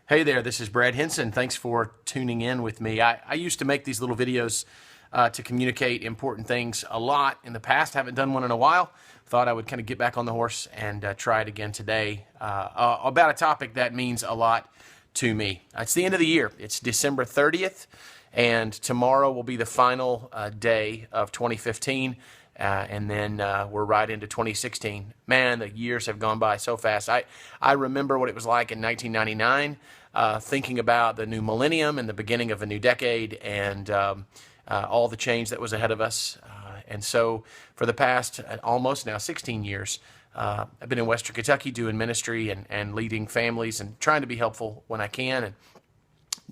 Hey there, this is Brad Henson. Thanks for tuning in with me. I used to make these little videos to communicate important things a lot in the past. Haven't done one in a while. Thought I would kind of get back on the horse and try it again today about a topic that means a lot to me. It's the end of the year. It's December 30th, and tomorrow will be the final day of 2015. And then we're right into 2016. Man, the years have gone by so fast. I remember what it was like in 1999, thinking about the new millennium and the beginning of a new decade and all the change that was ahead of us. And so for the past almost now 16 years, I've been in Western Kentucky doing ministry and leading families and trying to be helpful when I can and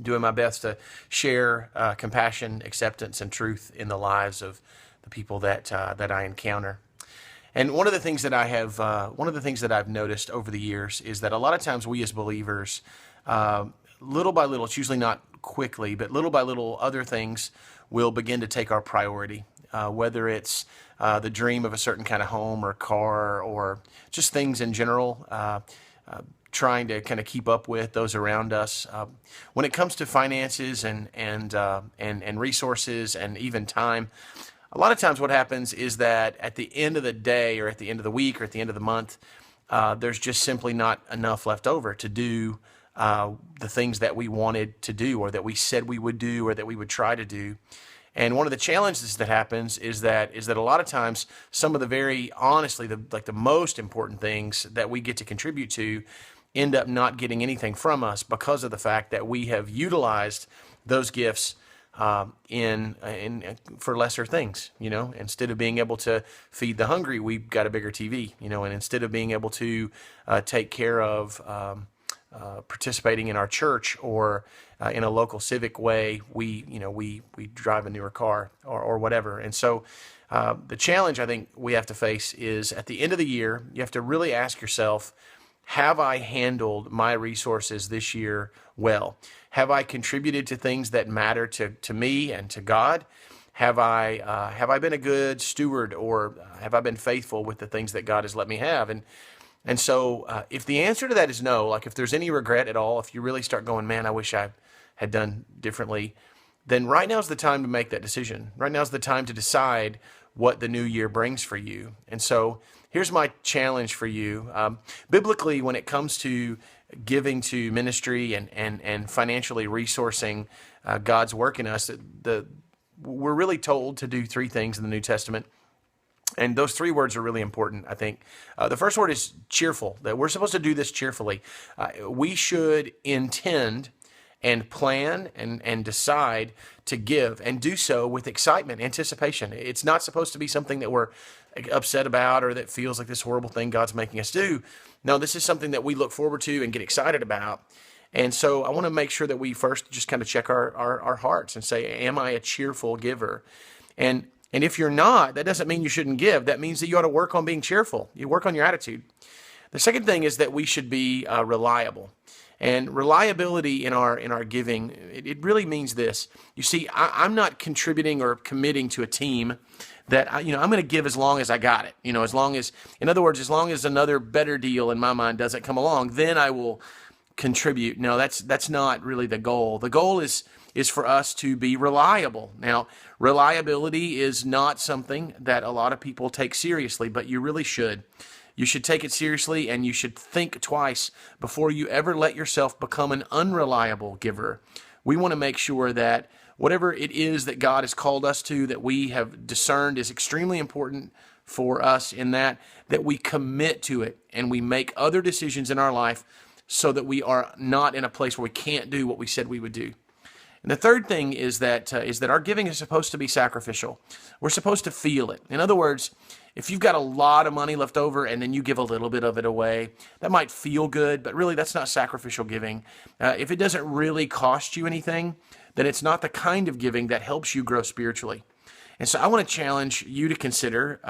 doing my best to share compassion, acceptance, and truth in the lives of the people that I encounter. And one of the things that I've noticed over the years is that a lot of times we as believers, little by little, it's usually not quickly, but little by little, other things will begin to take our priority. Whether it's the dream of a certain kind of home or car or just things in general, trying to kind of keep up with those around us. When it comes to finances and resources and even time, a lot of times what happens is that at the end of the day or at the end of the week or at the end of the month, there's just simply not enough left over to do the things that we wanted to do or that we said we would do or that we would try to do. And one of the challenges that happens is that a lot of times some of the very honestly, the most important things that we get to contribute to end up not getting anything from us because of the fact that we have utilized those gifts in for lesser things. Instead of being able to feed the hungry, we've got a bigger TV. And instead of being able to take care of participating in our church or in a local civic way, we drive a newer car or whatever. And so the challenge I think we have to face is at the end of the year, you have to really ask yourself, have I handled my resources this year well? Have I contributed to things that matter to me and to God? Have I been a good steward, or have I been faithful with the things that God has let me have? And so if the answer to that is no, like if there's any regret at all, if you really start going, man, I wish I had done differently, then right now's the time to make that decision. Right now's the time to decide what the new year brings for you. And so here's my challenge for you. Biblically, when it comes to giving to ministry and financially resourcing God's work in us, we're really told to do three things in the New Testament. And those three words are really important, I think. The first word is cheerful, that we're supposed to do this cheerfully. We should intend and plan and decide to give and do so with excitement, anticipation. It's not supposed to be something that we're upset about or that feels like this horrible thing God's making us do. No, this is something that we look forward to and get excited about. And so I want to make sure that we first just kind of check our hearts and say, am I a cheerful giver? And if you're not, that doesn't mean you shouldn't give. That means that you ought to work on being cheerful. You work on your attitude. The second thing is that we should be reliable. And reliability in our giving, it really means this. You see, I'm not contributing or committing to a team that I'm going to give as long as I got it. As long as another better deal in my mind doesn't come along, then I will contribute. No, that's not really the goal. The goal is for us to be reliable. Now, reliability is not something that a lot of people take seriously, but you really should. You should take it seriously, and you should think twice before you ever let yourself become an unreliable giver. We want to make sure that whatever it is that God has called us to, that we have discerned is extremely important for us in that we commit to it and we make other decisions in our life so that we are not in a place where we can't do what we said we would do. And the third thing is that our giving is supposed to be sacrificial. We're supposed to feel it. In other words, if you've got a lot of money left over and then you give a little bit of it away, that might feel good, but really that's not sacrificial giving. If it doesn't really cost you anything, then it's not the kind of giving that helps you grow spiritually. And so I want to challenge you to consider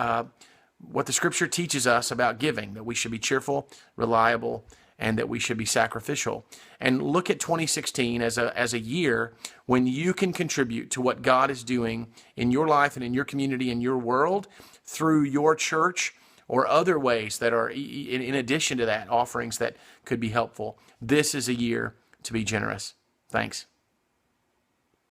what the Scripture teaches us about giving, that we should be cheerful, reliable, and that we should be sacrificial. And look at 2016 as a year when you can contribute to what God is doing in your life and in your community and your world through your church or other ways that are, in addition to that, offerings that could be helpful. This is a year to be generous. Thanks.